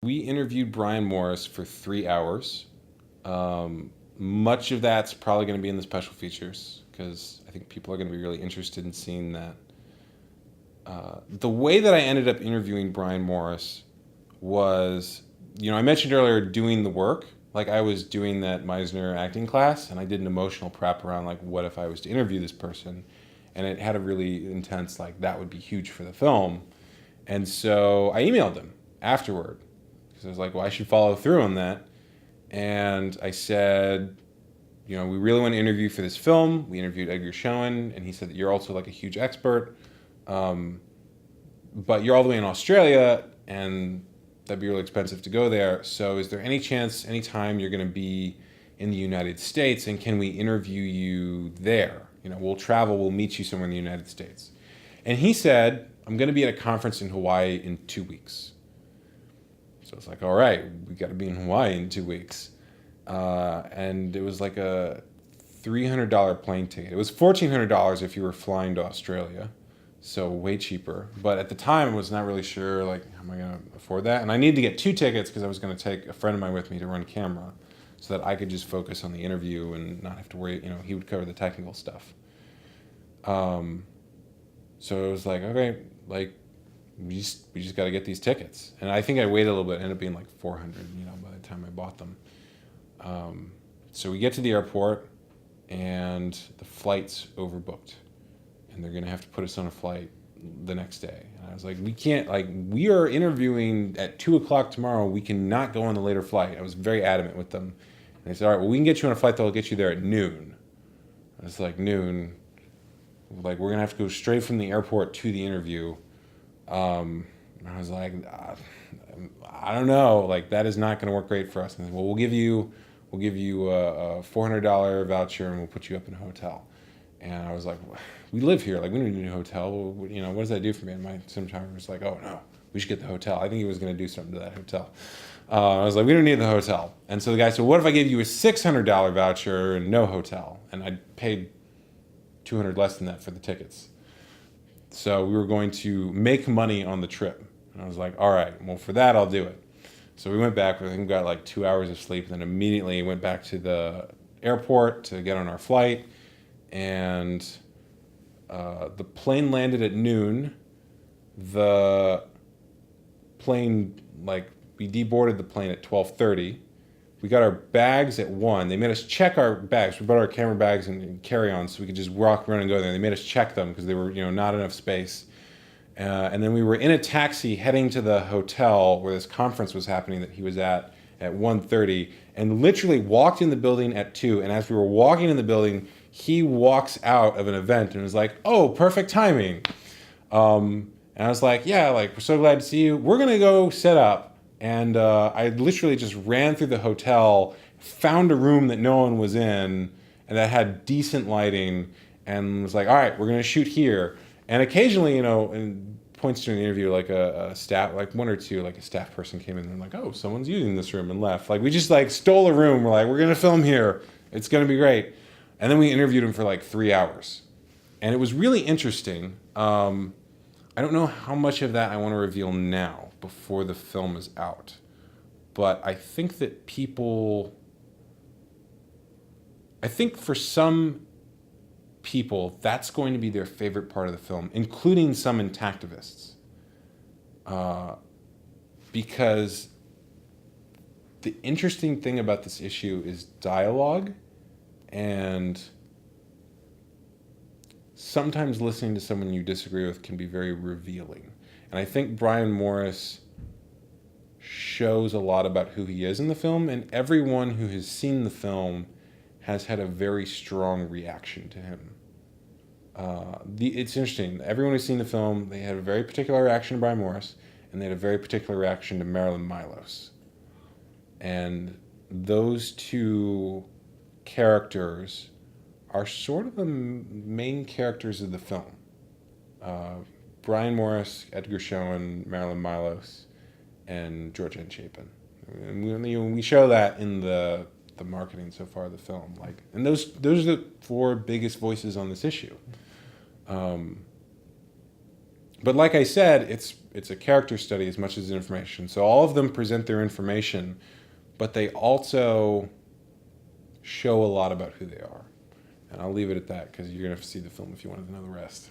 We interviewed Brian Morris for 3 hours. Much of that's probably going to be in the special features because I think people are going to be really interested in seeing that. The way that I ended up interviewing Brian Morris was, I mentioned earlier doing the work. Like I was doing that Meisner acting class, and I did an emotional prep around like, what if I was to interview this person, and it had a really intense like that would be huge for the film, and so I emailed him afterward because I was like, well, I should follow through on that, and I said, we really want to interview for this film. We interviewed Edgar Schoen, and he said that you're also like a huge expert, but you're all the way in Australia, and that'd be really expensive to go there. So is there any chance, anytime you're going to be in the United States, and can we interview you there? We'll travel, we'll meet you somewhere in the United States. And he said, I'm going to be at a conference in Hawaii in 2 weeks. So it's like, all right, we got to be in Hawaii in 2 weeks. And it was like a $300 plane ticket. It was $1,400 if you were flying to Australia. So way cheaper. But at the time, I was not really sure, like, how am I going to afford that? And I needed to get 2 tickets because I was going to take a friend of mine with me to run camera so that I could just focus on the interview and not have to worry, he would cover the technical stuff. So it was like, okay, like, we just got to get these tickets. And I think I waited a little bit. It ended up being like 400, by the time I bought them. So we get to the airport, and the flight's overbooked. And they're going to have to put us on a flight the next day. And I was like, we can't, like, we are interviewing at 2 o'clock tomorrow. We cannot go on the later flight. I was very adamant with them. And they said, all right, well, we can get you on a flight that'll get you there at noon. I was like, noon? Like, we're going to have to go straight from the airport to the interview. And I was like, I don't know. Like, that is not going to work great for us. And they said, well, we'll give you a $400 voucher, and we'll put you up in a hotel. And I was like, we live here. Like, we don't need a hotel. What does that do for me? And my cinematographer was like, oh, no, we should get the hotel. I think he was going to do something to that hotel. I was like, we don't need the hotel. And so the guy said, what if I gave you a $600 voucher and no hotel? And I paid $200 less than that for the tickets. So we were going to make money on the trip. And I was like, all right, well, for that, I'll do it. So we went back. I think we got like 2 hours of sleep, and then immediately went back to the airport to get on our flight. And the plane landed at noon. The plane, like, we deboarded the plane at 12:30. We got our bags at 1. They made us check our bags. We brought our camera bags and carry-ons so we could just walk around and go there. They made us check them because they were, not enough space. And then we were in a taxi heading to the hotel where this conference was happening that he was at 1:30, and literally walked in the building at 2. And as we were walking in the building, he walks out of an event and was like, oh, perfect timing. And I was like, yeah, like, we're so glad to see you. We're going to go set up. And I literally just ran through the hotel, found a room that no one was in, and that had decent lighting, and was like, all right, we're going to shoot here. And occasionally, in points during the interview, like a staff, like one or two, like a staff person came in and like, oh, someone's using this room, and left. Like, we just like stole a room. We're like, we're going to film here. It's going to be great. And then we interviewed him for like 3 hours. And it was really interesting. I don't know how much of that I want to reveal now before the film is out. But I think that for some people, that's going to be their favorite part of the film, including some intactivists. Because the interesting thing about this issue is dialogue, and sometimes listening to someone you disagree with can be very revealing. And I think Brian Morris shows a lot about who he is in the film, and everyone who has seen the film has had a very strong reaction to him. It's interesting. Everyone who's seen the film, they had a very particular reaction to Brian Morris, and they had a very particular reaction to Marilyn Milos. And those two characters are sort of the main characters of the film. Brian Morris, Edgar Schoen, Marilyn Milos, and George N. Chapin. And we show that in the marketing so far of the film. Like, and those are the 4 biggest voices on this issue. But like I said, it's a character study as much as information. So all of them present their information, but they also show a lot about who they are. And I'll leave it at that because you're going to have to see the film if you want to know the rest.